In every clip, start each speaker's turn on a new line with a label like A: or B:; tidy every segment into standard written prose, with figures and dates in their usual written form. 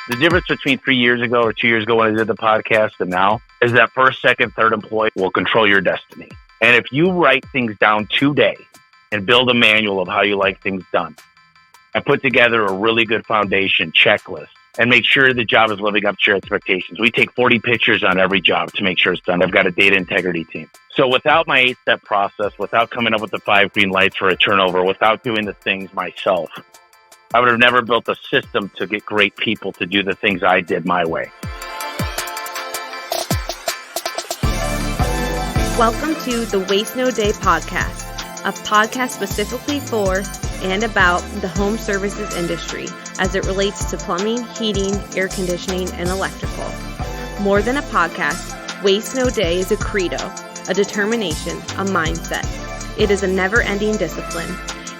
A: The difference between 3 years ago or 2 years ago when I did the podcast and now is that first, second, third employee will control your destiny. And if you write things down today and build a manual of how you like things done and put together a really good foundation checklist and make sure the job is living up to your expectations. We take 40 pictures on every job to make sure it's done. I've got a data integrity team. So without my 8-step process, without coming up with the 5 green lights for a turnover, without doing the things myself, I would have never built a system to get great people to do the things I did my way.
B: Welcome to the Waste No Day podcast, a podcast specifically for and about the home services industry as it relates to plumbing, heating, air conditioning, and electrical. More than a podcast, Waste No Day is a credo, a determination, a mindset. It is a never-ending discipline.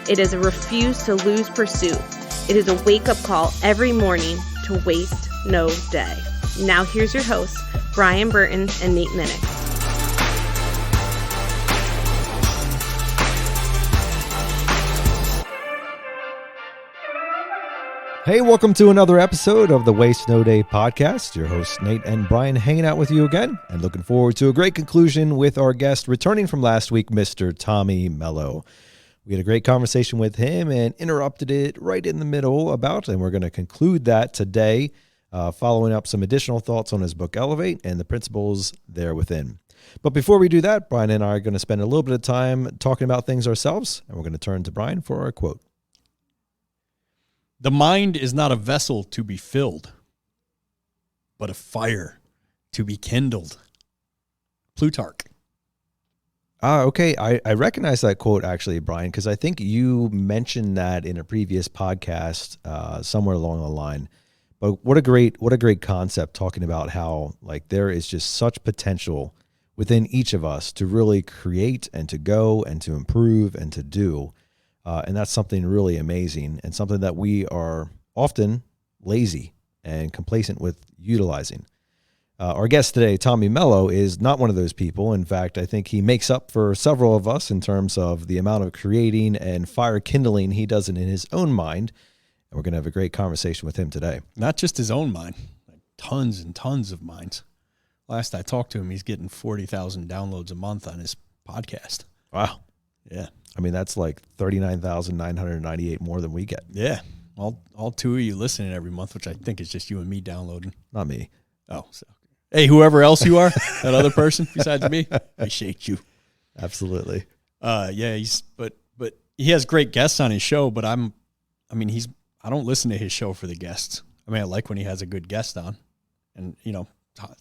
B: It is a refuse to lose pursuit. It is a wake-up call every morning to waste no day. Now here's your hosts, Brian Burton and Nate Minnick.
C: Hey, welcome to another episode of the Waste No Day podcast. Your hosts, Nate and Brian, hanging out with you again and looking forward to a great conclusion with our guest returning from last week, Mr. Tommy Mello. We had a great conversation with him and interrupted it right in the middle and we're going to conclude that today, following up some additional thoughts on his book, Elevate, and the principles there within. But before we do that, Brian and I are going to spend a little bit of time talking about things ourselves, and we're going to turn to Brian for our quote.
D: The mind is not a vessel to be filled, but a fire to be kindled. Plutarch.
C: Okay. I recognize that quote actually, Brian, because I think you mentioned that in a previous podcast somewhere along the line. But what a great concept, talking about how like there is just such potential within each of us to really create and to go and to improve and to do. And that's something really amazing and something that we are often lazy and complacent with utilizing. Our guest today, Tommy Mello, is not one of those people. In fact, I think he makes up for several of us in terms of the amount of creating and fire kindling he does in his own mind. And we're going to have a great conversation with him today.
D: Not just his own mind, like tons and tons of minds. Last I talked to him, he's getting 40,000 downloads a month on his podcast.
C: Wow.
D: Yeah.
C: I mean, that's like 39,998 more than we get.
D: Yeah. All two of you listening every month, which I think is just you and me downloading.
C: Not me.
D: Oh, so. Hey, whoever else you are, that other person besides me, I appreciate you.
C: Absolutely.
D: Yeah, but he has great guests on his show, but I don't listen to his show for the guests. I mean, I like when he has a good guest on. And,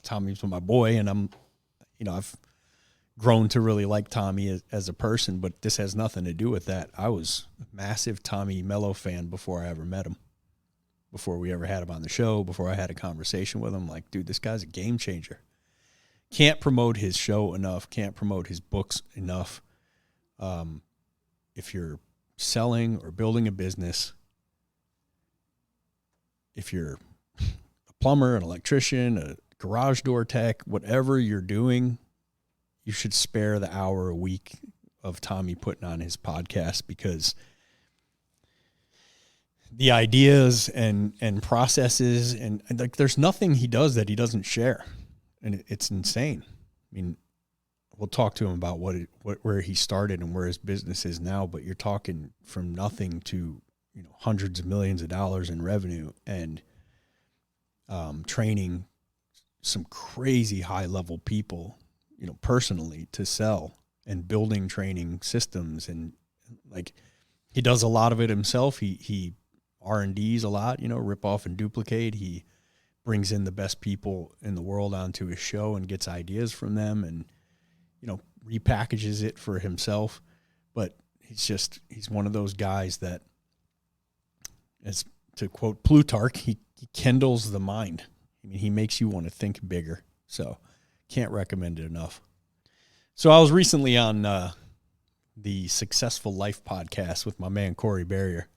D: Tommy's my boy, and I've grown to really like Tommy as a person, but this has nothing to do with that. I was a massive Tommy Mello fan before I ever met him, before we ever had him on the show, before I had a conversation with him. Like, dude, this guy's a game changer. Can't promote his show enough, can't promote his books enough. If you're selling or building a business, if you're a plumber, an electrician, a garage door tech, whatever you're doing, you should spare the hour a week of Tommy putting on his podcast, because the ideas and processes and like there's nothing he does that he doesn't share, and it's insane. I mean, we'll talk to him about where he started and where his business is now, but you're talking from nothing to hundreds of millions of dollars in revenue and training some crazy high level people, personally to sell, and building training systems. And like, he does a lot of it himself. He R&Ds a lot, rip off and duplicate. He brings in the best people in the world onto his show and gets ideas from them and, repackages it for himself. But he's one of those guys that, as to quote Plutarch, he kindles the mind. I mean, he makes you want to think bigger. So can't recommend it enough. So I was recently on the Successful Life podcast with my man, Corey Barrier.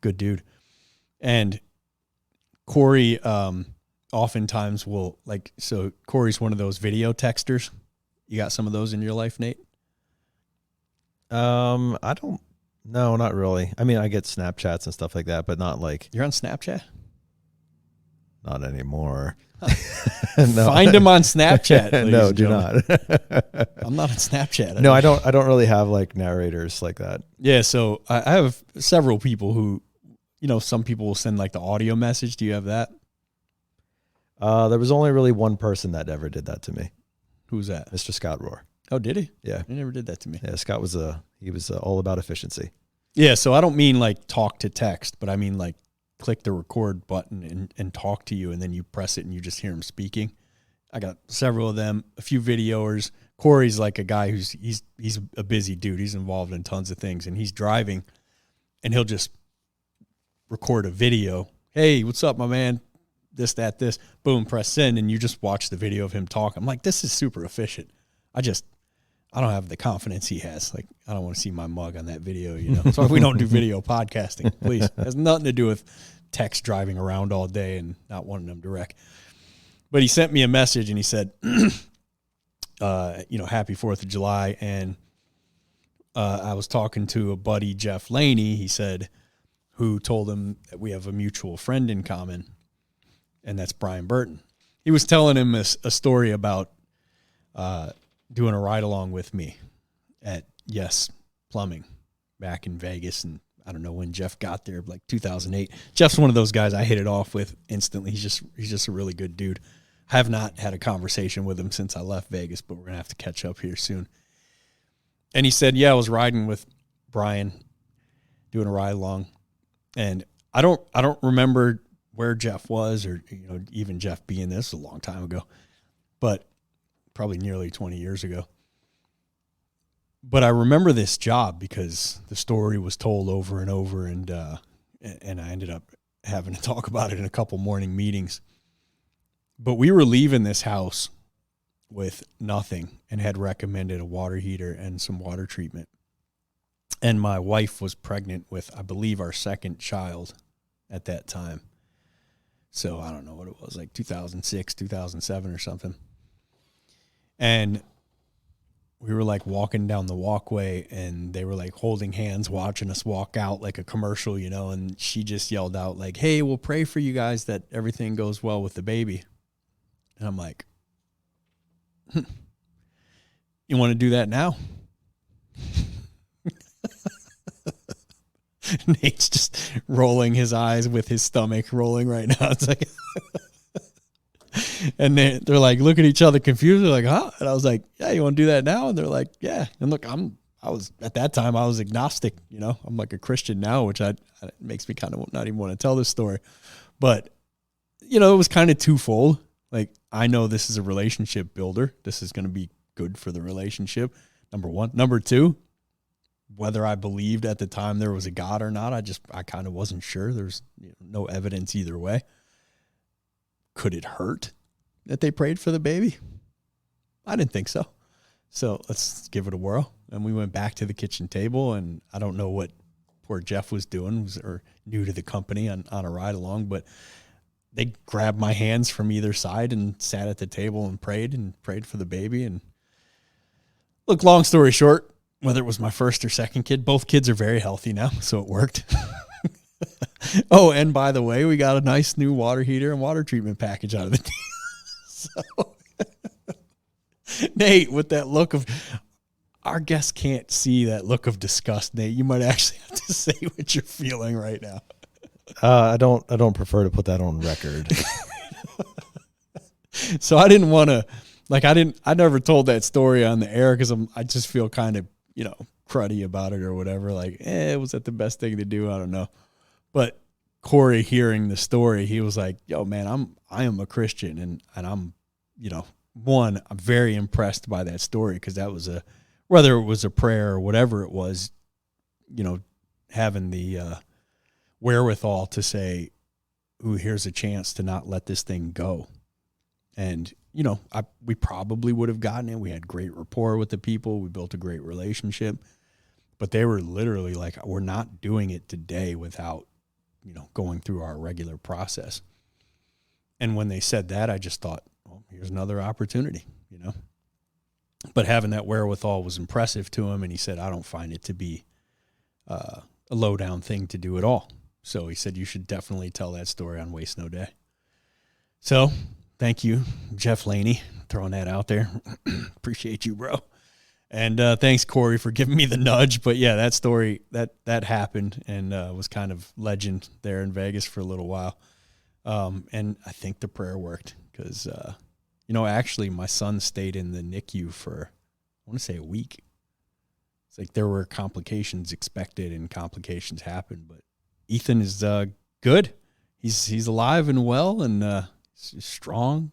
D: Good dude. And Corey oftentimes will, so Corey's one of those video texters. You got some of those in your life, Nate?
C: No, not really. I mean, I get Snapchats and stuff like that, but not like...
D: You're on Snapchat?
C: Not anymore.
D: No. Find him on Snapchat.
C: No, do not.
D: I'm not on Snapchat.
C: No, I don't really have like narrators like that.
D: Yeah. So I have several people who, some people will send like the audio message. Do you have that?
C: There was only really one person that ever did that to me.
D: Who's that?
C: Mr. Scott Rohr.
D: Oh, did he?
C: Yeah.
D: He never did that to me.
C: Yeah. Scott was all about efficiency.
D: Yeah. So I don't mean like talk to text, but I mean like click the record button and talk to you, and then you press it and you just hear him speaking. I got several of them, a few videoers. Corey's like a guy he's a busy dude. He's involved in tons of things, and he's driving, and he'll just record a video. Hey, what's up, my man? This, that, this. Boom, press send, and you just watch the video of him talk. I'm like, this is super efficient. I don't have the confidence he has. Like, I don't want to see my mug on that video, So we don't do video podcasting, please. It has nothing to do with text driving around all day and not wanting them direct. But he sent me a message and he said, happy 4th of July. And I was talking to a buddy, Jeff Laney, he said, who told him that we have a mutual friend in common, and that's Brian Burton. He was telling him a story about doing a ride along with me at Yes Plumbing back in Vegas. And I don't know when Jeff got there, like 2008. Jeff's one of those guys I hit it off with instantly. He's just a really good dude. I have not had a conversation with him since I left Vegas, but we're going to have to catch up here soon. And he said, yeah, I was riding with Brian doing a ride along. And I don't remember where Jeff was, or, even Jeff being this a long time ago, but probably nearly 20 years ago. But I remember this job because the story was told over and over, and I ended up having to talk about it in a couple morning meetings. But we were leaving this house with nothing and had recommended a water heater and some water treatment. And my wife was pregnant with, I believe, our second child at that time. So I don't know what it was, like 2006, 2007 or something. And we were like walking down the walkway, and they were like holding hands, watching us walk out like a commercial, and she just yelled out like, hey, we'll pray for you guys that everything goes well with the baby. And I'm like, you want to do that now? Nate's just rolling his eyes with his stomach rolling right now. It's like, and they're like, look at each other confused. They're like, huh? And I was like, yeah, you want to do that now? And they're like, yeah. And look, I was at that time, I was agnostic, I'm like a Christian now, which it makes me kind of not even want to tell this story, but it was kind of twofold. Like, I know this is a relationship builder. This is going to be good for the relationship. Number one. Number two, whether I believed at the time there was a God or not, I kind of wasn't sure. There's no evidence either way. Could it hurt that they prayed for the baby? I didn't think so. So let's give it a whirl. And we went back to the kitchen table, and I don't know what poor Jeff was doing, or new to the company on a ride along, but they grabbed my hands from either side and sat at the table and prayed for the baby. And look, long story short, whether it was my first or second kid, both kids are very healthy now, so it worked. Oh, and by the way, we got a nice new water heater and water treatment package out of the deal. So, Nate, with that look of, our guests can't see that look of disgust, Nate. You might actually have to say what you're feeling right now.
C: I don't prefer to put that on record.
D: So I didn't want to, I never told that story on the air because I just feel kind of, cruddy about it or whatever. Like, was that the best thing to do? I don't know. But Corey, hearing the story, he was like, yo, man, I am a Christian, and I'm, I'm very impressed by that story, because that was whether it was a prayer or whatever it was, having the wherewithal to say, ooh, here's a chance to not let this thing go. And, we probably would have gotten it. We had great rapport with the people. We built a great relationship. But they were literally like, we're not doing it today without, going through our regular process. And when they said that, I just thought, well, here's another opportunity, But having that wherewithal was impressive to him. And he said, I don't find it to be a low down thing to do at all. So he said, you should definitely tell that story on Waste No Day. So thank you, Jeff Laney, throwing that out there. Appreciate you, bro. And thanks, Corey, for giving me the nudge. But yeah, that story, that happened and was kind of legend there in Vegas for a little while. And I think the prayer worked because, actually my son stayed in the NICU for, I want to say a week. It's like there were complications expected and complications happened. But Ethan is good. He's alive and well and he's a strong,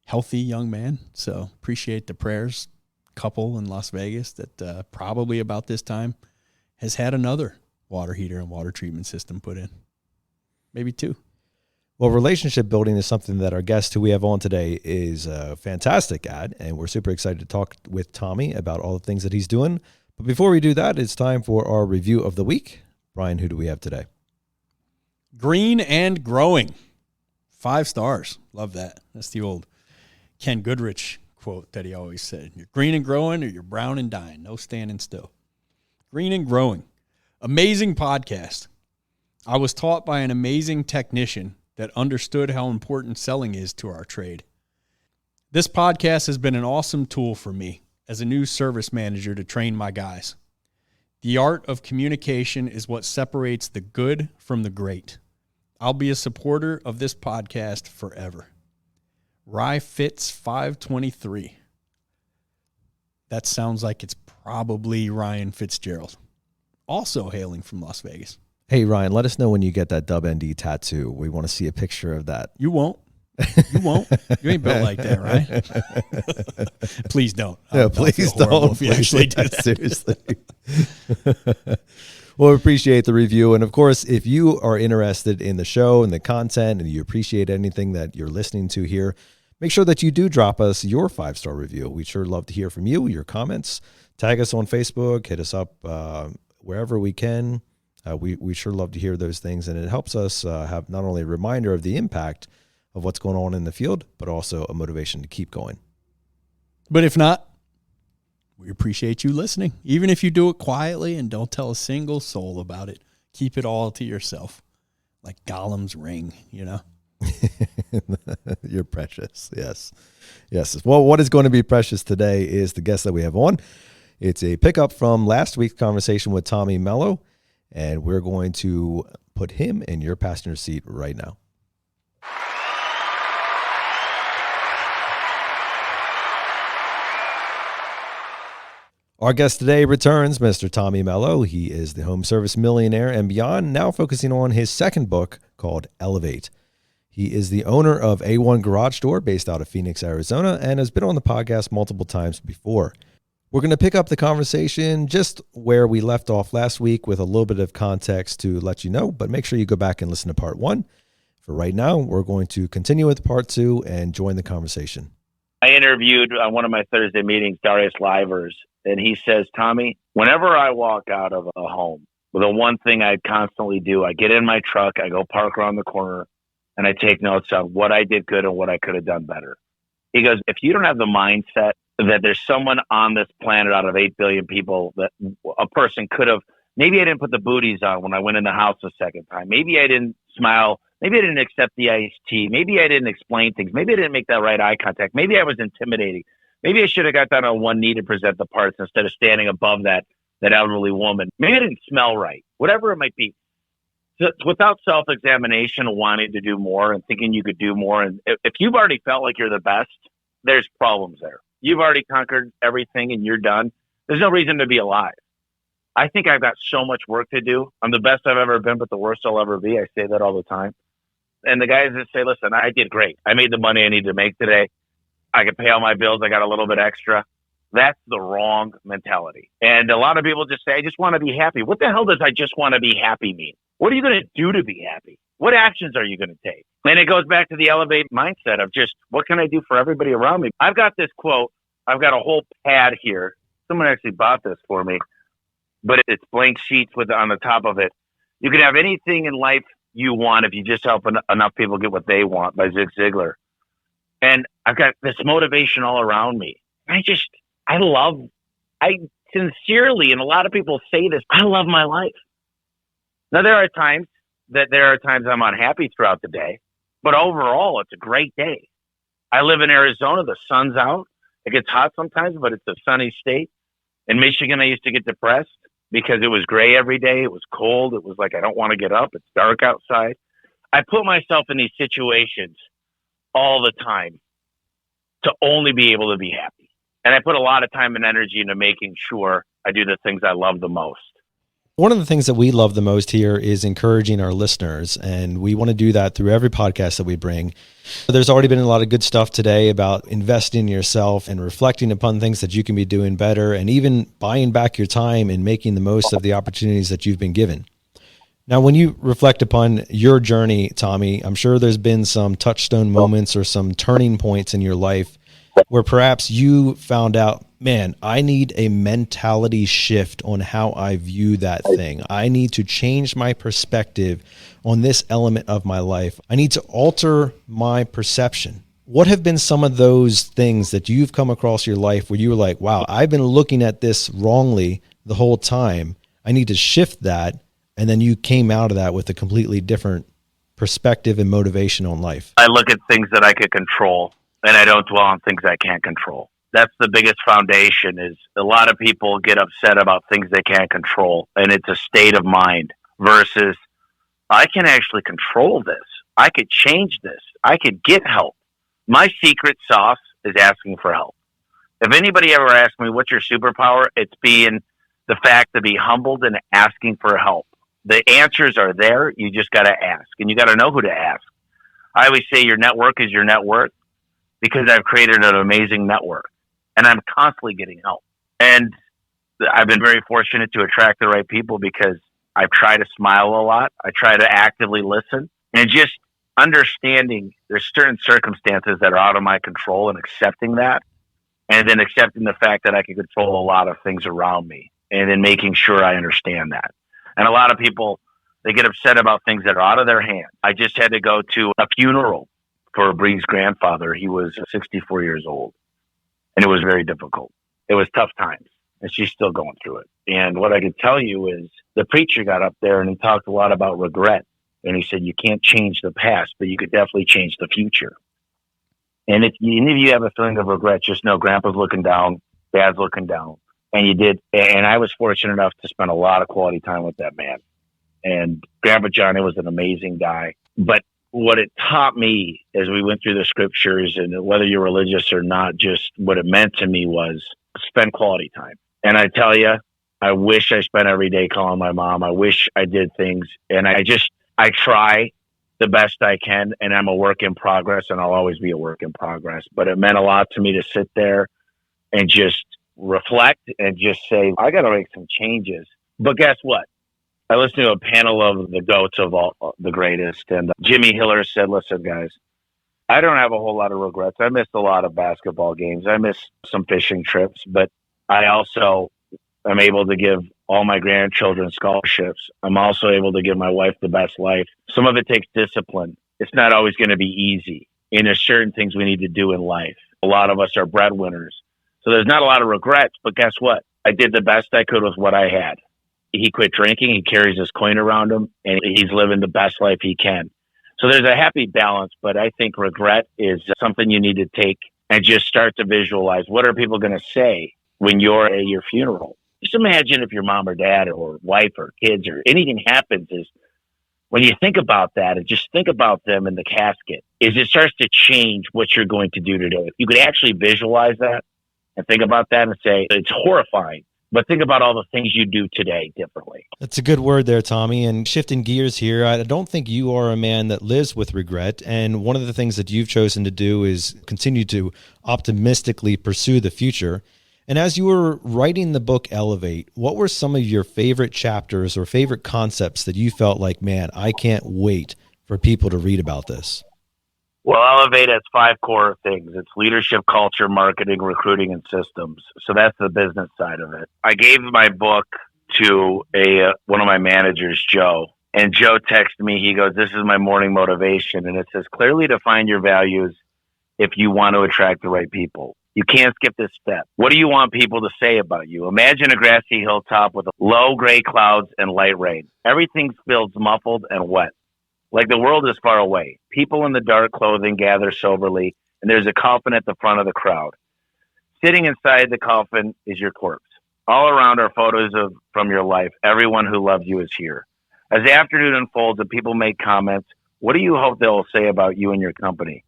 D: healthy young man. So appreciate the prayers. Couple in Las Vegas that probably about this time has had another water heater and water treatment system put in. Maybe two.
C: Well, relationship building is something that our guest who we have on today is fantastic at, and we're super excited to talk with Tommy about all the things that he's doing. But before we do that, it's time for our review of the week. Brian, who do we have today?
D: Green and growing. 5 stars. Love that. That's the old Ken Goodrich quote that he always said. You're green and growing or you're brown and dying. No standing still. Green and growing. Amazing podcast. I was taught by an amazing technician that understood how important selling is to our trade. This podcast has been an awesome tool for me as a new service manager to train my guys. The art of communication is what separates the good from the great. I'll be a supporter of this podcast forever. Rye Fitz 523. That sounds like it's probably Ryan Fitzgerald, also hailing from Las Vegas.
C: Hey, Ryan, let us know when you get that Dub ND tattoo. We want to see a picture of that.
D: You won't. You won't. You ain't built like that, right? Please don't.
C: Yeah, please don't.
D: If you actually do that.
C: Seriously. Well, we appreciate the review. And of course, if you are interested in the show and the content and you appreciate anything that you're listening to here, make sure that you do drop us your 5-star review. We'd sure love to hear from you, your comments. Tag us on Facebook, hit us up wherever we can. We sure love to hear those things. And it helps us have not only a reminder of the impact of what's going on in the field, but also a motivation to keep going.
D: But if not, we appreciate you listening. Even if you do it quietly and don't tell a single soul about it, keep it all to yourself. Like Gollum's ring, you know?
C: You're precious. Yes. Yes. Well, what is going to be precious today is the guest that we have on. It's a pickup from last week's conversation with Tommy Mello, and we're going to put him in your passenger seat right now. Our guest today returns, Mr. Tommy Mello. He is the home service millionaire and beyond, now focusing on his second book called Elevate. He is the owner of A1 Garage Door based out of Phoenix, Arizona, and has been on the podcast multiple times before. We're going to pick up the conversation just where we left off last week with a little bit of context to let you know, but make sure you go back and listen to part 1. For right now, we're going to continue with part 2 and join the conversation.
A: I interviewed on one of my Thursday meetings, Darius Livers, and he says, Tommy, whenever I walk out of a home, the one thing I constantly do, I get in my truck, I go park around the corner, and I take notes on what I did good and what I could have done better. He goes, if you don't have the mindset that there's someone on this planet out of 8 billion people that a person could have, maybe I didn't put the booties on when I went in the house the second time. Maybe I didn't smile. Maybe I didn't accept the iced tea. Maybe I didn't explain things. Maybe I didn't make that right eye contact. Maybe I was intimidating. Maybe I should have got down on one knee to present the parts instead of standing above that elderly woman. Maybe I didn't smell right. Whatever it might be. So without self-examination and wanting to do more and thinking you could do more, and if you've already felt like you're the best, there's problems there. You've already conquered everything and you're done. There's no reason to be alive. I think I've got so much work to do. I'm the best I've ever been, but the worst I'll ever be. I say that all the time. And the guys that say, listen, I did great. I made the money I need to make today. I can pay all my bills. I got a little bit extra. That's the wrong mentality. And a lot of people just say, I just want to be happy. What the hell does I just want to be happy mean? What are you going to do to be happy? What actions are you going to take? And it goes back to the elevate mindset of just, what can I do for everybody around me? I've got this quote. I've got a whole pad here. Someone actually bought this for me, but it's blank sheets with on the top of it. You can have anything in life you want if you just help enough people get what they want, by Zig Ziglar. And I've got this motivation all around me. I sincerely, and a lot of people say this, I love my life. Now, there are times I'm unhappy throughout the day. But overall, it's a great day. I live in Arizona. The sun's out. It gets hot sometimes, but it's a sunny state. In Michigan, I used to get depressed because it was gray every day. It was cold. It was like, I don't want to get up. It's dark outside. I put myself in these situations all the time to only be able to be happy. And I put a lot of time and energy into making sure I do the things I love the most.
C: One of the things that we love the most here is encouraging our listeners, and we want to do that through every podcast that we bring. There's already been a lot of good stuff today about investing in yourself and reflecting upon things that you can be doing better, and even buying back your time and making the most of the opportunities that you've been given. Now, when you reflect upon your journey, Tommy, I'm sure there's been some touchstone moments or some turning points in your life where perhaps you found out, man, I need a mentality shift on how I view that thing. I need to change my perspective on this element of my life. I need to alter my perception. What have been some of those things that you've come across your life where you were like, wow, I've been looking at this wrongly the whole time. I need to shift that. And then you came out of that with a completely different perspective and motivation on life.
A: I look at things that I could control, and I don't dwell on things I can't control. That's the biggest foundation. Is a lot of people get upset about things they can't control, and it's a state of mind versus I can actually control this. I could change this. I could get help. My secret sauce is asking for help. If anybody ever asks me, what's your superpower? It's being the fact to be humbled and asking for help. The answers are there. You just got to ask, and you got to know who to ask. I always say your network is your net worth because I've created an amazing network, and I'm constantly getting help. And I've been very fortunate to attract the right people because I try to smile a lot. I try to actively listen, and just understanding there's certain circumstances that are out of my control and accepting that, and then accepting the fact that I can control a lot of things around me, and then making sure I understand that. And a lot of people, they get upset about things that are out of their hands. I just had to go to a funeral for Bree's grandfather. He was 64 years old, and it was very difficult. It was tough times, and she's still going through it. And what I could tell you is the preacher got up there and he talked a lot about regret. And he said, you can't change the past, but you could definitely change the future. And if any of you have a feeling of regret, just know Grandpa's looking down, Dad's looking down. And you did. And I was fortunate enough to spend a lot of quality time with that man. And Grandpa Johnny was an amazing guy. But what it taught me as we went through the scriptures, and whether you're religious or not, just what it meant to me was spend quality time. And I tell you, I wish I spent every day calling my mom. I wish I did things. And I try the best I can. And I'm a work in progress, and I'll always be a work in progress. But it meant a lot to me to sit there and just reflect and just say, I got to make some changes. But guess what? I listened to a panel of the GOATs of all the greatest. And Jimmy Hiller said, listen, guys, I don't have a whole lot of regrets. I missed a lot of basketball games. I missed some fishing trips, but I also am able to give all my grandchildren scholarships. I'm also able to give my wife the best life. Some of it takes discipline. It's not always going to be easy. And there's certain things we need to do in life. A lot of us are breadwinners. So there's not a lot of regrets, but guess what? I did the best I could with what I had. He quit drinking. He carries his coin around him, and he's living the best life he can. So there's a happy balance, but I think regret is something you need to take and just start to visualize. What are people going to say when you're at your funeral? Just imagine if your mom or dad or wife or kids or anything happens, is when you think about that and just think about them in the casket, is it starts to change what you're going to do today. If you could actually visualize that and think about that and say, it's horrifying, but think about all the things you do today differently.
C: That's a good word there, Tommy. And shifting gears here, I don't think you are a man that lives with regret. And one of the things that you've chosen to do is continue to optimistically pursue the future. And as you were writing the book Elevate, what were some of your favorite chapters or favorite concepts that you felt like, man, I can't wait for people to read about this?
A: Well, Elevate has 5 core things. It's leadership, culture, marketing, recruiting, and systems. So that's the business side of it. I gave my book to one of my managers, Joe. And Joe texted me. He goes, this is my morning motivation. And it says, clearly define your values if you want to attract the right people. You can't skip this step. What do you want people to say about you? Imagine a grassy hilltop with low gray clouds and light rain. Everything feels muffled and wet. Like the world is far away. People in the dark clothing gather soberly, and there's a coffin at the front of the crowd. Sitting inside the coffin is your corpse. All around are photos from your life. Everyone who loved you is here. As the afternoon unfolds and people make comments, what do you hope they'll say about you and your company?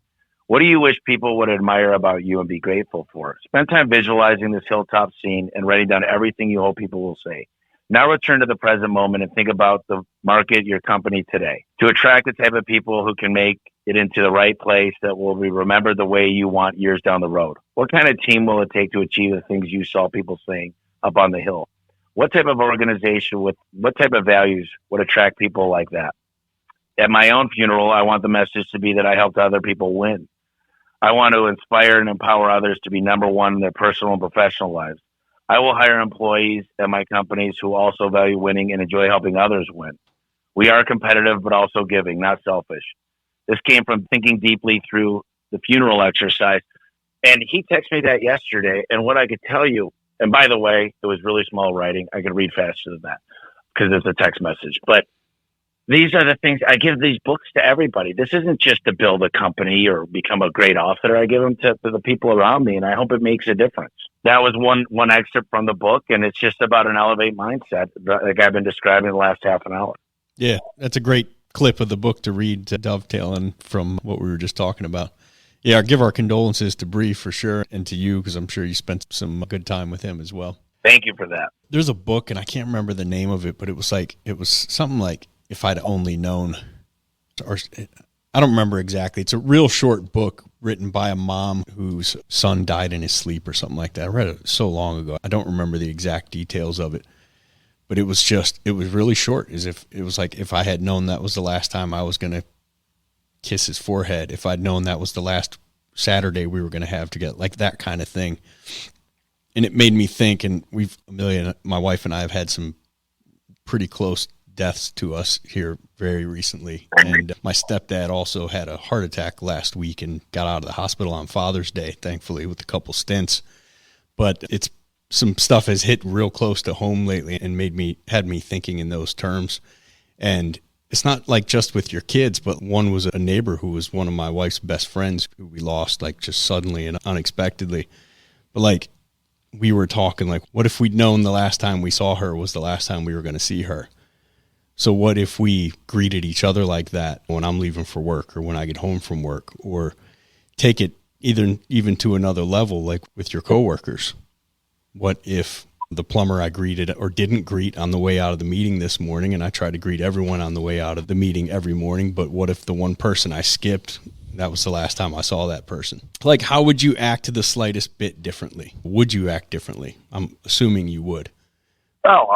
A: What do you wish people would admire about you and be grateful for? Spend time visualizing this hilltop scene and writing down everything you hope people will say. Now return to the present moment and think about the market, your company today, to attract the type of people who can make it into the right place that will be remembered the way you want years down the road. What kind of team will it take to achieve the things you saw people saying up on the hill? What type of organization with what type of values would attract people like that? At my own funeral, I want the message to be that I helped other people win. I want to inspire and empower others to be number one in their personal and professional lives. I will hire employees at my companies who also value winning and enjoy helping others win. We are competitive, but also giving, not selfish. This came from thinking deeply through the funeral exercise. And he texted me that yesterday. And what I could tell you, and by the way, it was really small writing. I could read faster than that because it's a text message. But these are the things I give these books to everybody. This isn't just to build a company or become a great author. I give them to the people around me, and I hope it makes a difference. That was one excerpt from the book, and it's just about an elevate mindset like I've been describing the last half an hour.
D: Yeah, that's a great clip of the book to read, to dovetailing from what we were just talking about. Yeah, give our condolences to Bree for sure, and to you, because I'm sure you spent some good time with him as well.
A: Thank you for that.
D: There's a book, and I can't remember the name of it, but it was something like If I'd Only Known, or I don't remember exactly. It's a real short book written by a mom whose son died in his sleep or something like that. I read it so long ago. I don't remember the exact details of it, but it was really short. It was like, if I had known that was the last time I was going to kiss his forehead, if I'd known that was the last Saturday we were going to have together, like that kind of thing. And it made me think, and my wife and I have had some pretty close deaths to us here very recently. And my stepdad also had a heart attack last week and got out of the hospital on Father's Day, thankfully, with a couple stents. But some stuff has hit real close to home lately and had me thinking in those terms. And it's not like just with your kids, but one was a neighbor who was one of my wife's best friends who we lost like just suddenly and unexpectedly. But like, we were talking like, what if we'd known the last time we saw her was the last time we were going to see her? So what if we greeted each other like that when I'm leaving for work or when I get home from work, or take it even to another level, like with your coworkers? What if the plumber I greeted or didn't greet on the way out of the meeting this morning, and I try to greet everyone on the way out of the meeting every morning, but what if the one person I skipped, that was the last time I saw that person? Like, how would you act the slightest bit differently? Would you act differently? I'm assuming you would.
A: Oh,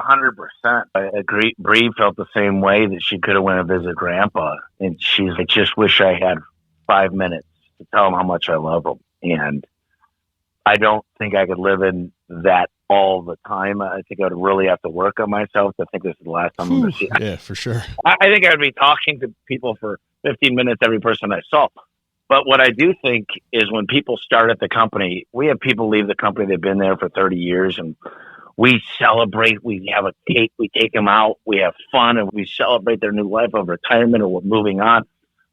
A: 100%. I agree. Bree felt the same way, that she could have went and visit Grandpa. And she's like, just wish I had 5 minutes to tell him how much I love him. And I don't think I could live in that all the time. I think I would really have to work on myself to think this is the last time I'm going to see him.
D: Yeah, for sure.
A: I think I would be talking to people for 15 minutes every person I saw. But what I do think is when people start at the company, we have people leave the company, they've been there for 30 years, and we celebrate, we have a cake, we take them out, we have fun, and we celebrate their new life of retirement or moving on.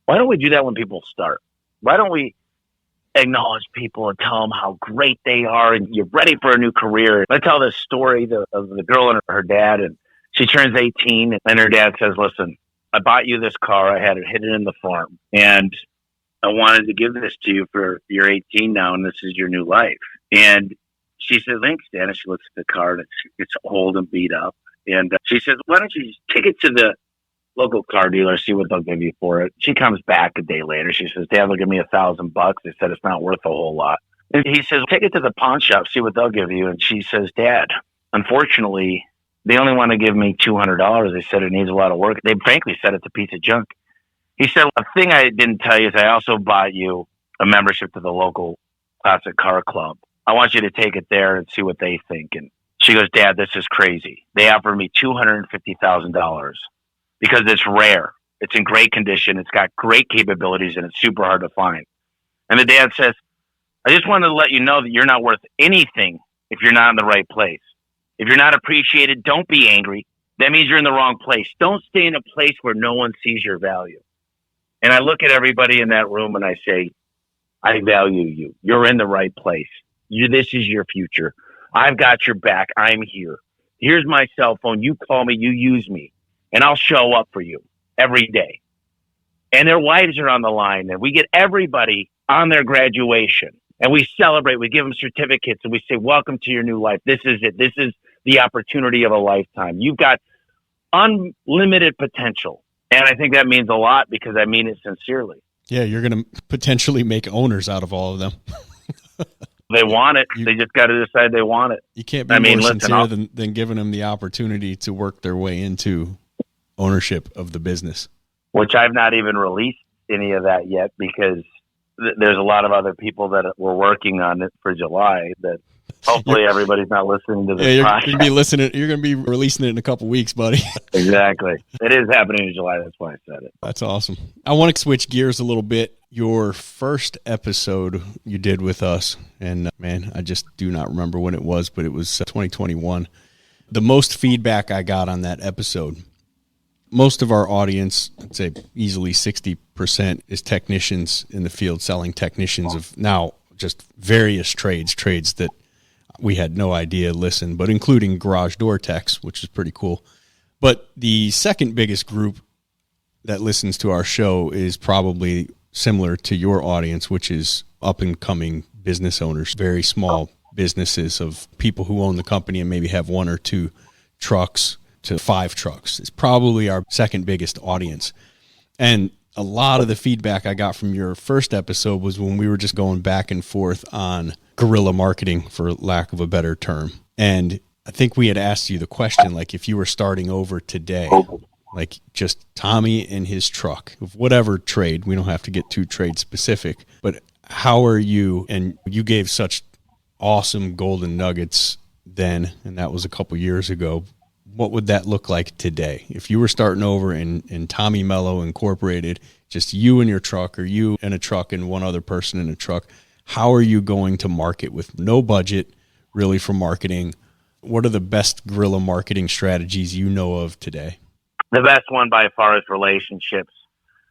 A: Why don't we do that when people start? Why don't we acknowledge people and tell them how great they are and you're ready for a new career? I tell this story of the girl and her dad, and she turns 18, and her dad says, listen, I bought you this car, I had it hidden in the farm, and I wanted to give this to you for you're 18 now, and this is your new life. And she said, thanks, Dan. And she looks at the car, and it's old and beat up. And she says, why don't you just take it to the local car dealer, see what they'll give you for it? She comes back a day later. She says, Dad, they'll give me $1,000. They said it's not worth a whole lot. And he says, take it to the pawn shop, see what they'll give you. And she says, Dad, unfortunately, they only want to give me $200. They said it needs a lot of work. They frankly said it's a piece of junk. He said, a thing I didn't tell you is I also bought you a membership to the local classic car club. I want you to take it there and see what they think. And she goes, Dad, this is crazy. They offered me $250,000 because it's rare. It's in great condition. It's got great capabilities, and it's super hard to find. And the dad says, I just wanted to let you know that you're not worth anything if you're not in the right place. If you're not appreciated, don't be angry. That means you're in the wrong place. Don't stay in a place where no one sees your value. And I look at everybody in that room and I say, I value you. You're in the right place. This is your future. I've got your back. I'm here. Here's my cell phone. You call me, you use me, and I'll show up for you every day. And their wives are on the line, and we get everybody on their graduation, and we celebrate. We give them certificates, and we say, welcome to your new life. This is it. This is the opportunity of a lifetime. You've got unlimited potential. And I think that means a lot because I mean it sincerely.
D: Yeah, you're going to potentially make owners out of all of them.
A: They want it. They just got to decide they want it.
D: You can't be more sincere than giving them the opportunity to work their way into ownership of the business.
A: Which I've not even released any of that yet because there's a lot of other people that were working on it for July that hopefully everybody's not listening to this.
D: Yeah, you're going to be listening. You're going to be releasing it in a couple weeks, buddy.
A: Exactly. It is happening in July. That's why I said it.
D: That's awesome. I want to switch gears a little bit. Your first episode you did with us, and man, I just do not remember when it was, but it was 2021. The most feedback I got on that episode, most of our audience, I'd say easily 60% is technicians in the field, selling technicians of now just various trades that we had no idea listen, but including garage door techs, which is pretty cool. But the second biggest group that listens to our show is probably similar to your audience, which is up and coming business owners, very small businesses of people who own the company and maybe have 1 or 2 trucks to 5 trucks. It's probably our second biggest audience. And a lot of the feedback I got from your first episode was when we were just going back and forth on guerrilla marketing, for lack of a better term. And I think we had asked you the question, like, if you were starting over today, like just Tommy and his truck of whatever trade, we don't have to get too trade specific, but how are you? And you gave such awesome golden nuggets then, and that was a couple years ago. What would that look like today? If you were starting over in Tommy Mello Incorporated, just you and your truck, or you and a truck and one other person in a truck, how are you going to market with no budget really for marketing? What are the best guerrilla marketing strategies you know of today?
A: The best one by far is relationships.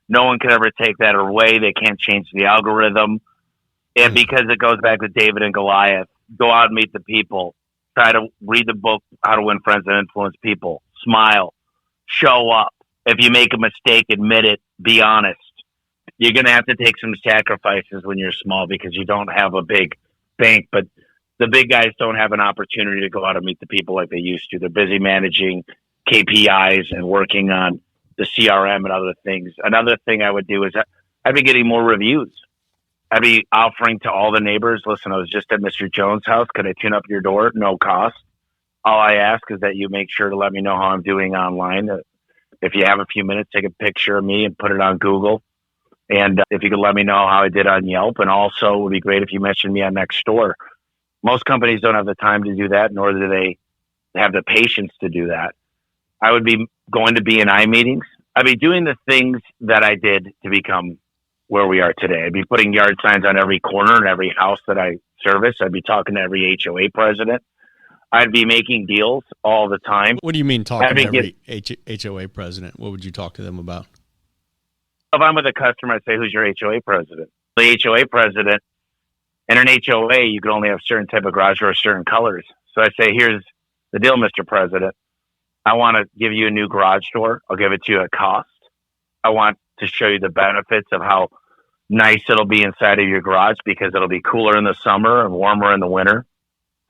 A: No one can ever take that away. They can't change the algorithm. And because it goes back to David and Goliath, go out and meet the people. Try to read the book, How to Win Friends and Influence People. Smile. Show up. If you make a mistake, admit it. Be honest. You're going to have to take some sacrifices when you're small because you don't have a big bank. But the big guys don't have an opportunity to go out and meet the people like they used to. They're busy managing KPIs and working on the CRM and other things. Another thing I would do is I'd be getting more reviews. I'd be offering to all the neighbors, listen, I was just at Mr. Jones' house. Could I tune up your door? No cost. All I ask is that you make sure to let me know how I'm doing online. If you have a few minutes, take a picture of me and put it on Google. And if you could let me know how I did on Yelp. And also, it would be great if you mentioned me on Nextdoor. Most companies don't have the time to do that, nor do they have the patience to do that. I would be going to B&I meetings. I'd be doing the things that I did to become where we are today. I'd be putting yard signs on every corner and every house that I service. I'd be talking to every HOA president. I'd be making deals all the time.
D: What do you mean talking to every HOA president? What would you talk to them about?
A: If I'm with a customer, I'd say, who's your HOA president? The HOA president, in an HOA, you can only have certain type of garage or certain colors. So I say, here's the deal, Mr. President. I want to give you a new garage door. I'll give it to you at cost. I want to show you the benefits of how nice it'll be inside of your garage because it'll be cooler in the summer and warmer in the winter.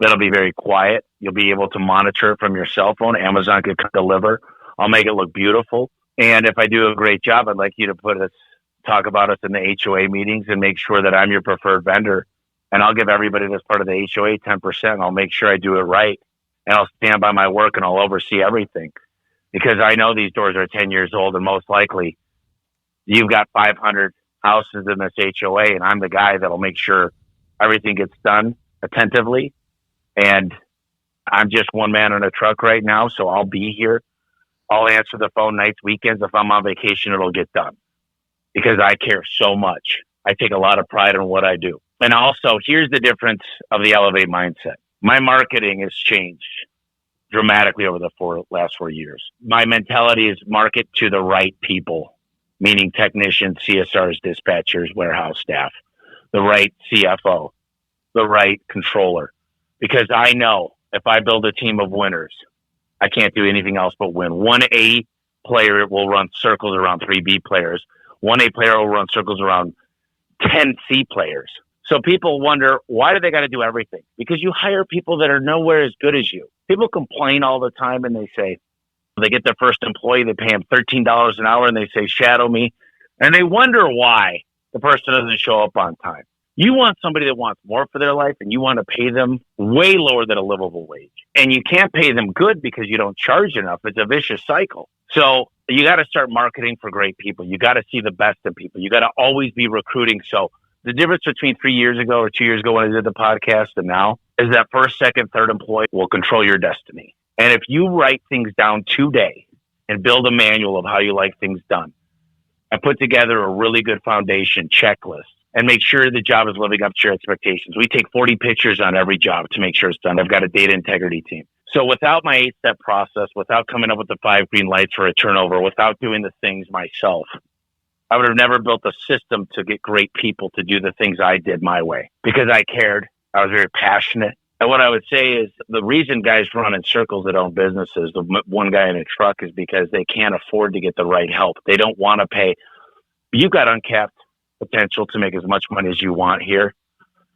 A: It'll be very quiet. You'll be able to monitor it from your cell phone. Amazon could deliver. I'll make it look beautiful. And if I do a great job, I'd like you to talk about us in the HOA meetings and make sure that I'm your preferred vendor. And I'll give everybody that's part of the HOA 10%. I'll make sure I do it right. And I'll stand by my work and I'll oversee everything. Because I know these doors are 10 years old and most likely you've got 500 houses in this HOA and I'm the guy that'll make sure everything gets done attentively. And I'm just one man in a truck right now, so I'll be here. I'll answer the phone nights, weekends. If I'm on vacation, it'll get done because I care so much. I take a lot of pride in what I do. And also, here's the difference of the Elevate mindset. My marketing has changed dramatically over the last 4 years. My mentality is market to the right people, meaning technicians, CSRs, dispatchers, warehouse staff, the right CFO, the right controller. Because I know if I build a team of winners, I can't do anything else but win. 1A player will run circles around 3B players. 1A player will run circles around 10 C players. So people wonder, why do they got to do everything? Because you hire people that are nowhere as good as you. People complain all the time and they say, they get their first employee, they pay him $13 an hour and they say, shadow me. And they wonder why the person doesn't show up on time. You want somebody that wants more for their life and you want to pay them way lower than a livable wage. And you can't pay them good because you don't charge enough. It's a vicious cycle. So you got to start marketing for great people. You got to see the best in people. You got to always be recruiting. So the difference between 3 years ago or 2 years ago when I did the podcast and now is that first, second, third employee will control your destiny. And if you write things down today and build a manual of how you like things done and put together a really good foundation checklist and make sure the job is living up to your expectations. We take 40 pictures on every job to make sure it's done. I've got a data integrity team. So without my 8-step process, without coming up with the 5 green lights for a turnover, without doing the things myself, I would have never built a system to get great people to do the things I did my way because I cared. I was very passionate. And what I would say is the reason guys run in circles that own businesses, the one guy in a truck, is because they can't afford to get the right help. They don't want to pay. You've got uncapped potential to make as much money as you want here.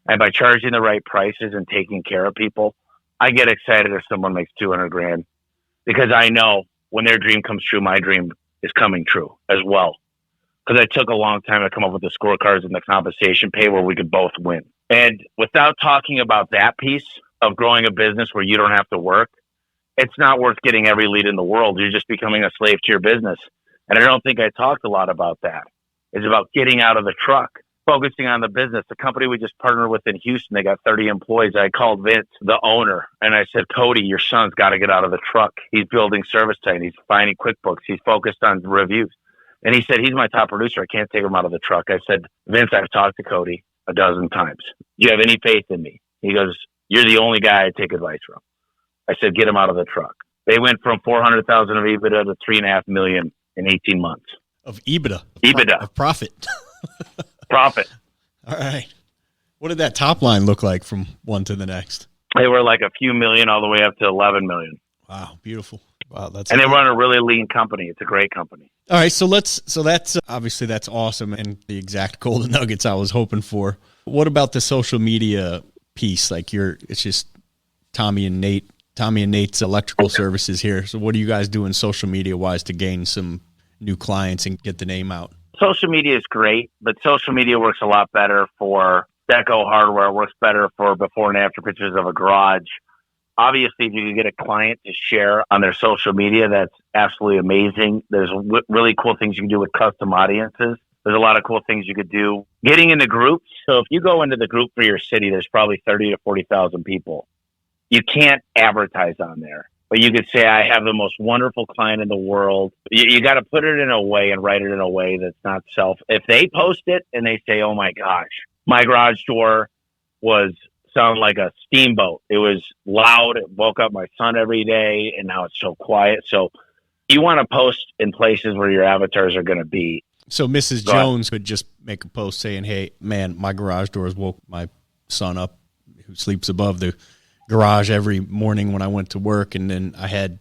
A: And by charging the right prices and taking care of people, I get excited if someone makes 200 grand because I know when their dream comes true, my dream is coming true as well. Because I took a long time to come up with the scorecards and the compensation pay where we could both win. And without talking about that piece of growing a business where you don't have to work, it's not worth getting every lead in the world. You're just becoming a slave to your business. And I don't think I talked a lot about that. It's about getting out of the truck, focusing on the business. The company we just partnered with in Houston, they got 30 employees. I called Vince, the owner, and I said, Cody, your son's got to get out of the truck. He's building ServiceTitan. He's finding QuickBooks. He's focused on reviews. And he said, he's my top producer. I can't take him out of the truck. I said, Vince, I've talked to Cody a dozen times. Do you have any faith in me? He goes, you're the only guy I take advice from. I said, get him out of the truck. They went from 400,000 of EBITDA to 3.5 million in 18 months.
D: Of EBITDA.
A: EBITDA.
D: Of profit.
A: Profit.
D: All right. What did that top line look like from one to the next?
A: They were like a few million all the way up to 11 million.
D: Wow. Beautiful.
C: Wow,
A: and they run a really lean company. It's a great company.
D: All right. So that's obviously that's awesome and the exact golden nuggets I was hoping for. What about the social media piece? Like it's just Tommy and Nate's electrical services here. So what are you guys doing social media wise to gain some new clients and get the name out?
A: Social media is great, but social media works a lot better for deco hardware. It works better for before and after pictures of a garage. Obviously, if you can get a client to share on their social media, that's absolutely amazing. There's really cool things you can do with custom audiences. There's a lot of cool things you could do. Getting into groups. So if you go into the group for your city, there's probably 30 to 40,000 people. You can't advertise on there. But you could say, I have the most wonderful client in the world. You got to put it in a way and write it in a way that's not if they post it and they say, oh my gosh, my garage door sound like a steamboat. It was loud. It woke up my son every day and now it's so quiet. So you want to post in places where your avatars are going to be.
D: So Mrs. Jones could just make a post saying, hey, man, my garage doors woke my son up who sleeps above the garage every morning when I went to work, and then I had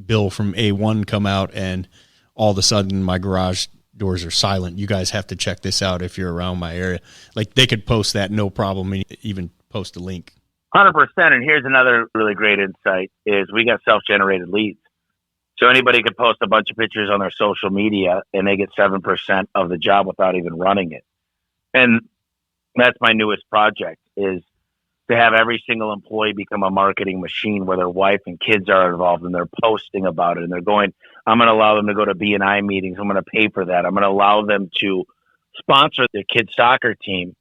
D: Bill from A1 come out, and all of a sudden my garage doors are silent. You guys have to check this out if you're around my area. Like they could post that, no problem, and even post a link.
A: 100%. And here's another really great insight is we got self-generated leads. So anybody could post a bunch of pictures on their social media and they get 7% of the job without even running it. And that's my newest project is to have every single employee become a marketing machine where their wife and kids are involved and they're posting about it and they're going, I'm going to allow them to go to B&I meetings. I'm going to pay for that. I'm going to allow them to sponsor their kids' soccer team.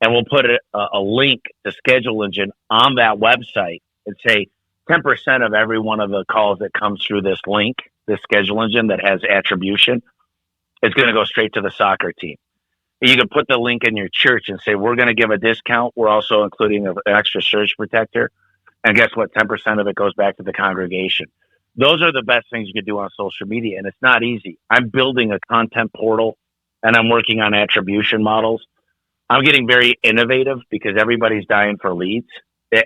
A: And we'll put a link to Schedule Engine on that website and say 10% of every one of the calls that comes through this link, this Schedule Engine that has attribution, is going to go straight to the soccer team. You can put the link in your church and say, we're going to give a discount. We're also including an extra surge protector. And guess what? 10% of it goes back to the congregation. Those are the best things you can do on social media. And it's not easy. I'm building a content portal and I'm working on attribution models. I'm getting very innovative because everybody's dying for leads.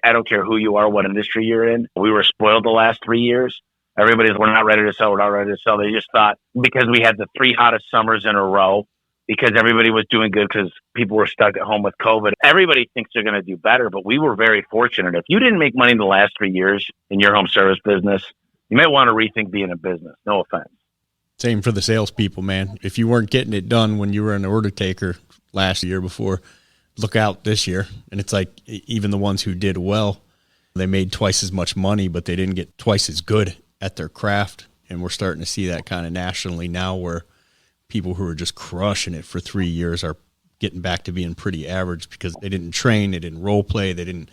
A: I don't care who you are, what industry you're in. We were spoiled the last 3 years. We're not ready to sell. We're not ready to sell. They just thought because we had the 3 hottest summers in a row, because everybody was doing good because people were stuck at home with COVID. Everybody thinks they're going to do better, but we were very fortunate. If you didn't make money in the last 3 years in your home service business, you might want to rethink being in business. No offense.
D: Same for the salespeople, man. If you weren't getting it done when you were an order taker last year before, look out this year. And it's like even the ones who did well, they made twice as much money, but they didn't get twice as good at their craft. And we're starting to see that kind of nationally now, where people who are just crushing it for 3 years are getting back to being pretty average because they didn't train, they didn't role play, they didn't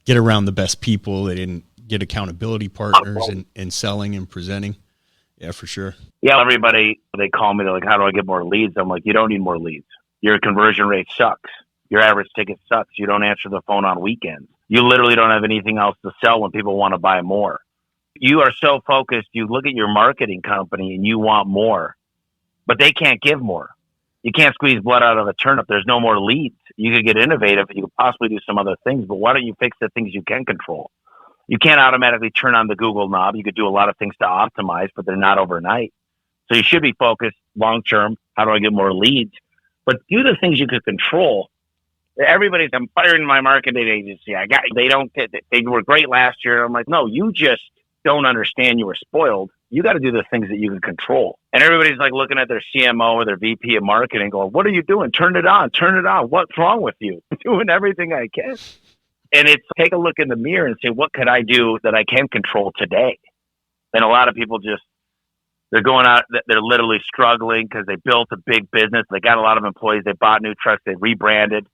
D: get around the best people, they didn't get accountability partners in selling and presenting. Yeah, for sure.
A: Yeah, everybody, they call me, they're like, how do I get more leads? I'm like, you don't need more leads. Your conversion rate sucks. Your average ticket sucks. You don't answer the phone on weekends. You literally don't have anything else to sell when people want to buy more. You are so focused. You look at your marketing company and you want more, but they can't give more. You can't squeeze blood out of a turnip. There's no more leads. You could get innovative. You could possibly do some other things, but why don't you fix the things you can control? You can't automatically turn on the Google knob. You could do a lot of things to optimize, but they're not overnight. So you should be focused long-term. How do I get more leads? But do the things you could control. Everybody's, I'm firing my marketing agency. They were great last year. I'm like, no, you just don't understand you were spoiled. You got to do the things that you can control. And everybody's like looking at their CMO or their VP of marketing going, what are you doing? Turn it on. Turn it on. What's wrong with you? I'm doing everything I can. And it's take a look in the mirror and say, what could I do that I can control today? And a lot of people they're going out, they're literally struggling because they built a big business. They got a lot of employees. They bought new trucks. They rebranded.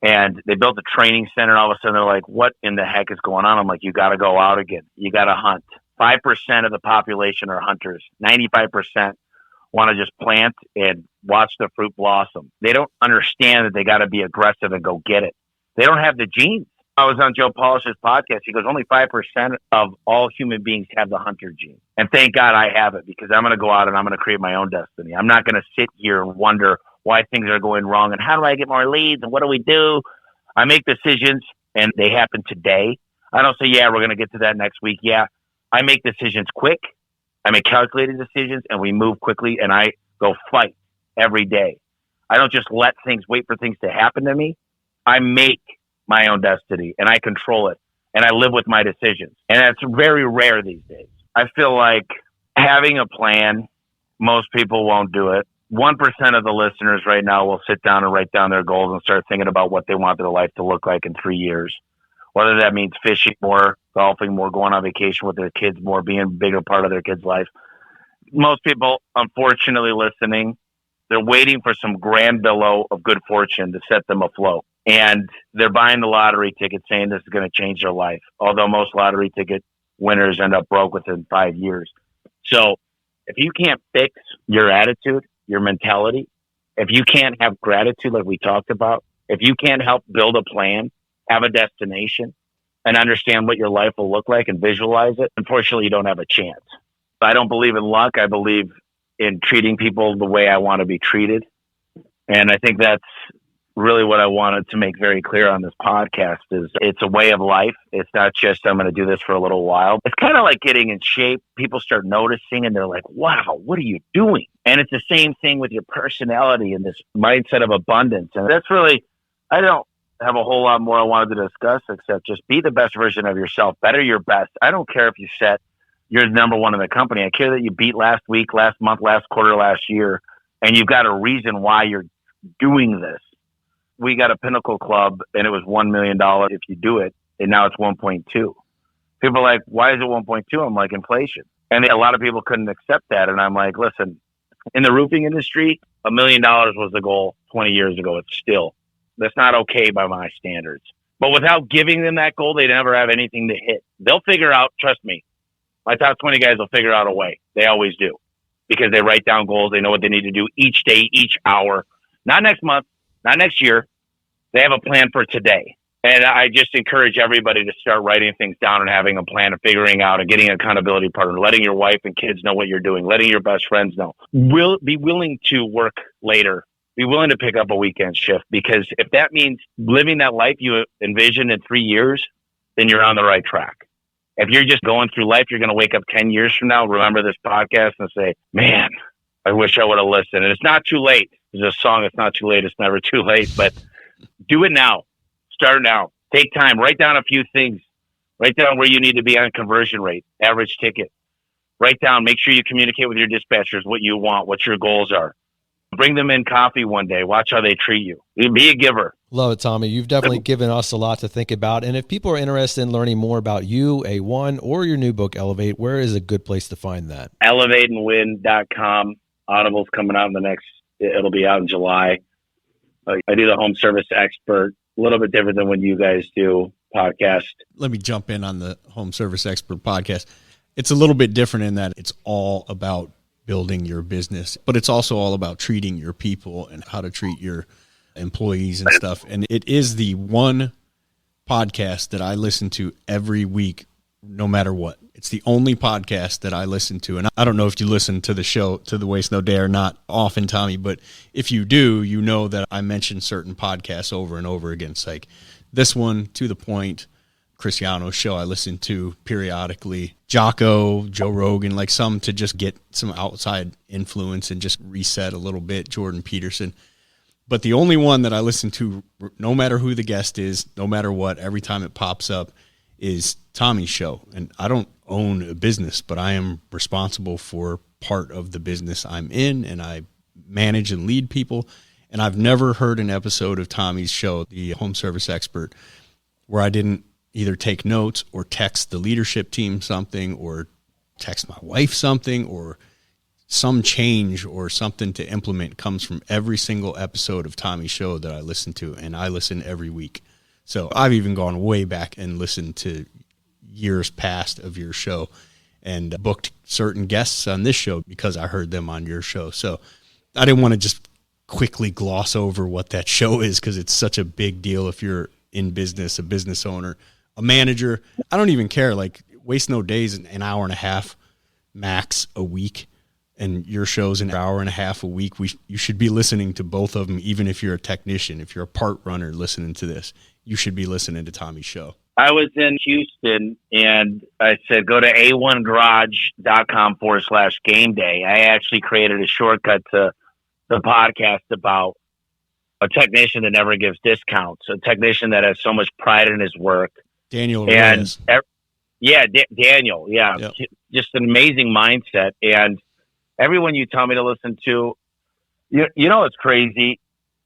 A: And they built a training center. And all of a sudden, they're like, what in the heck is going on? I'm like, you got to go out again. You got to hunt. 5% of the population are hunters. 95% want to just plant and watch the fruit blossom. They don't understand that they got to be aggressive and go get it. They don't have the genes. I was on Joe Polish's podcast. He goes, only 5% of all human beings have the hunter gene. And thank God I have it, because I'm going to go out and I'm going to create my own destiny. I'm not going to sit here and wonder why things are going wrong and how do I get more leads and what do we do? I make decisions and they happen today. I don't say, yeah, we're going to get to that next week. Yeah, I make decisions quick. I make calculated decisions and we move quickly and I go fight every day. I don't just wait for things to happen to me. I make my own destiny and I control it and I live with my decisions. And that's very rare these days. I feel like having a plan, most people won't do it. 1% of the listeners right now will sit down and write down their goals and start thinking about what they want their life to look like in 3 years. Whether that means fishing more, golfing more, going on vacation with their kids more, being a bigger part of their kids' life. Most people, unfortunately, listening, they're waiting for some grand billow of good fortune to set them afloat. And they're buying the lottery ticket saying this is going to change their life. Although most lottery ticket winners end up broke within 5 years. So if you can't fix your attitude, your mentality, if you can't have gratitude like we talked about, if you can't help build a plan, have a destination, and understand what your life will look like and visualize it, unfortunately, you don't have a chance. I don't believe in luck. I believe in treating people the way I want to be treated. And I think that's really what I wanted to make very clear on this podcast is it's a way of life. It's not just I'm going to do this for a little while. It's kind of like getting in shape. People start noticing and they're like, wow, what are you doing? And it's the same thing with your personality and this mindset of abundance. And that's really, I don't have a whole lot more I wanted to discuss except just be the best version of yourself. Better your best. I don't care if you you're number one in the company. I care that you beat last week, last month, last quarter, last year, and you've got a reason why you're doing this. We got a Pinnacle Club and it was $1 million if you do it. And now it's 1.2. People are like, why is it 1.2? I'm like, inflation. And a lot of people couldn't accept that. And I'm like, listen, in the roofing industry, $1 million was the goal 20 years ago. That's not okay by my standards. But without giving them that goal, they never have anything to hit. They'll figure out, trust me, my top 20 guys will figure out a way. They always do. Because they write down goals. They know what they need to do each day, each hour. Not next month, not next year. They have a plan for today. And I just encourage everybody to start writing things down and having a plan and figuring out and getting an accountability partner, letting your wife and kids know what you're doing, letting your best friends know. Be willing to work later. Be willing to pick up a weekend shift, because if that means living that life you envision in 3 years, then you're on the right track. If you're just going through life, you're going to wake up 10 years from now, remember this podcast and say, man, I wish I would have listened. And it's not too late. There's a song, it's not too late. It's never too late, but do it now. Start now. Take time. Write down a few things. Write down where you need to be on conversion rate, average ticket. Write down, make sure you communicate with your dispatchers what you want, what your goals are. Bring them in coffee one day. Watch how they treat you. Be a giver.
C: Love it, Tommy. You've definitely given us a lot to think about. And if people are interested in learning more about you, A1, or your new book, Elevate, where is a good place to find that?
A: ElevateandWin.com. Audible's coming out it'll be out in July. I do the home service expert, a little bit different than what you guys do podcast.
D: Let me jump in on the home service expert podcast. It's a little bit different in that it's all about building your business, but it's also all about treating your people and how to treat your employees and stuff. And it is the one podcast that I listen to every week, no matter what. It's the only podcast that I listen to. And I don't know if you listen to the show, to the Waste No Day, or not often, Tommy, but if you do, you know that I mention certain podcasts over and over again. It's like this one, To the Point, Cristiano's show I listen to periodically, Jocko, Joe Rogan, like some to just get some outside influence and just reset a little bit, Jordan Peterson. But the only one that I listen to, no matter who the guest is, no matter what, every time it pops up, is Tommy's show. And I don't own a business, but I am responsible for part of the business I'm in, and I manage and lead people. And I've never heard an episode of Tommy's show, the home service expert, where I didn't either take notes or text the leadership team something, or text my wife something, or some change or something to implement comes from every single episode of Tommy's show that I listen to, and I listen every week. So I've even gone way back and listened to years past of your show and booked certain guests on this show because I heard them on your show. So I didn't want to just quickly gloss over what that show is, because it's such a big deal if you're in business, a business owner, a manager. I don't even care. Like, Waste No Days, an hour and a half max a week, and your show's an hour and a half a week. You should be listening to both of them, even if you're a technician. If you're a part runner listening to this, you should be listening to Tommy's show.
A: I was in Houston, and I said, go to a1garage.com/game day. I actually created a shortcut to the podcast about a technician that never gives discounts, a technician that has so much pride in his work.
D: Daniel.
A: And Daniel. Yeah.
D: Yep.
A: Just an amazing mindset. And everyone you tell me to listen to, you know, what's crazy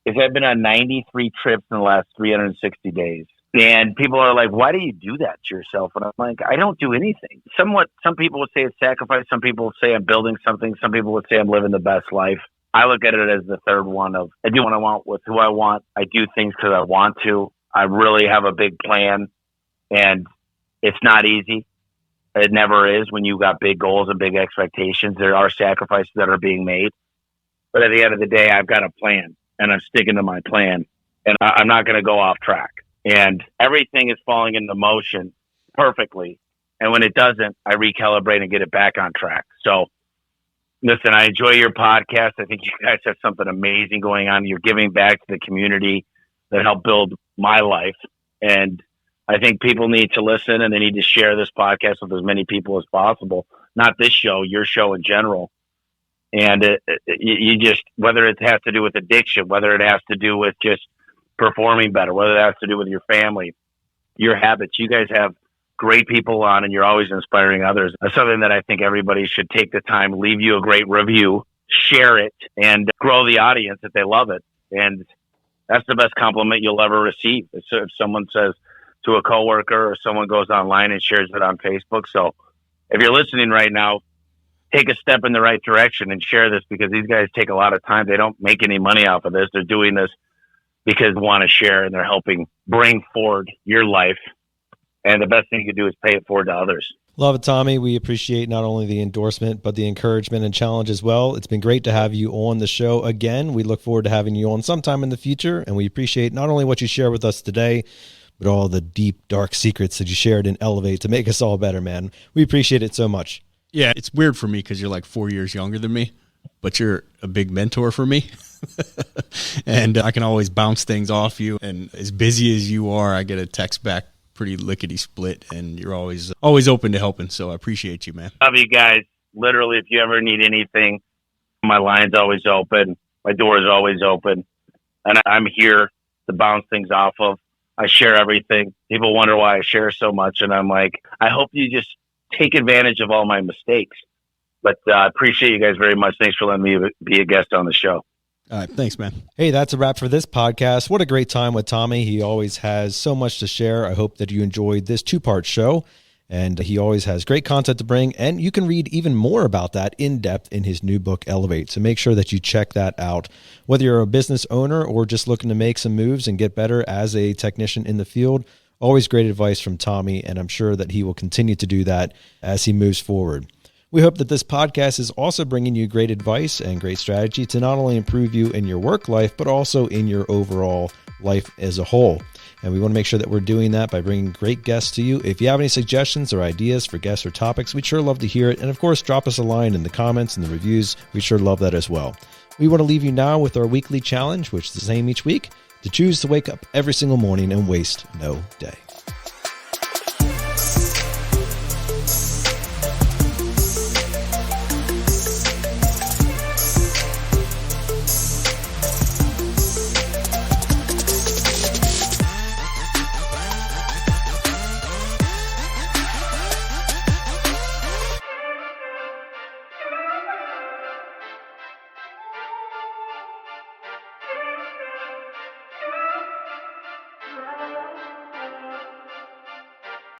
A: is I've been on 93 trips in the last 360 days. And people are like, why do you do that to yourself? And I'm like, I don't do anything. Some people would say it's sacrifice. Some people would say I'm building something. Some people would say I'm living the best life. I look at it as the third one of, I do what I want with who I want. I do things because I want to. I really have a big plan, and it's not easy. It never is when you got big goals and big expectations. There are sacrifices that are being made. But at the end of the day, I've got a plan, and I'm sticking to my plan, and I'm not going to go off track. And everything is falling into motion perfectly. And when it doesn't, I recalibrate and get it back on track. So listen, I enjoy your podcast. I think you guys have something amazing going on. You're giving back to the community that helped build my life. And I think people need to listen, and they need to share this podcast with as many people as possible. Not this show, your show in general. And you just, whether it has to do with addiction, whether it has to do with just performing better, whether that has to do with your family, your habits, you guys have great people on, and you're always inspiring others. That's something that I think everybody should take the time, leave you a great review, share it, and grow the audience if they love it. And that's the best compliment you'll ever receive. If someone says to a coworker, or someone goes online and shares it on Facebook. So if you're listening right now, take a step in the right direction and share this, because these guys take a lot of time. They don't make any money off of this. They're doing this because they want to share, and they're helping bring forward your life. And the best thing you can do is pay it forward to others.
C: Love it, Tommy. We appreciate not only the endorsement, but the encouragement and challenge as well. It's been great to have you on the show again. We look forward to having you on sometime in the future, and we appreciate not only what you share with us today, with all the deep, dark secrets that you shared in Elevate to make us all better, man. We appreciate it so much.
D: Yeah, it's weird for me because you're like 4 years younger than me, but you're a big mentor for me. And I can always bounce things off you. And as busy as you are, I get a text back pretty lickety split, and you're always open to helping. So I appreciate you, man.
A: Love you guys. Literally, if you ever need anything, my line's always open. My door is always open. And I'm here to bounce things off of. I share everything. People wonder why I share so much. And I'm like, I hope you just take advantage of all my mistakes. But I appreciate you guys very much. Thanks for letting me be a guest on the show.
D: All right. Thanks, man.
C: Hey, that's a wrap for this podcast. What a great time with Tommy. He always has so much to share. I hope that you enjoyed this 2-part show. And he always has great content to bring. And you can read even more about that in depth in his new book, Elevate. So make sure that you check that out. Whether you're a business owner or just looking to make some moves and get better as a technician in the field, always great advice from Tommy. And I'm sure that he will continue to do that as he moves forward. We hope that this podcast is also bringing you great advice and great strategy to not only improve you in your work life, but also in your overall life as a whole. And we want to make sure that we're doing that by bringing great guests to you. If you have any suggestions or ideas for guests or topics, we'd sure love to hear it. And of course, drop us a line in the comments and the reviews. We'd sure love that as well. We want to leave you now with our weekly challenge, which is the same each week, to choose to wake up every single morning and waste no day.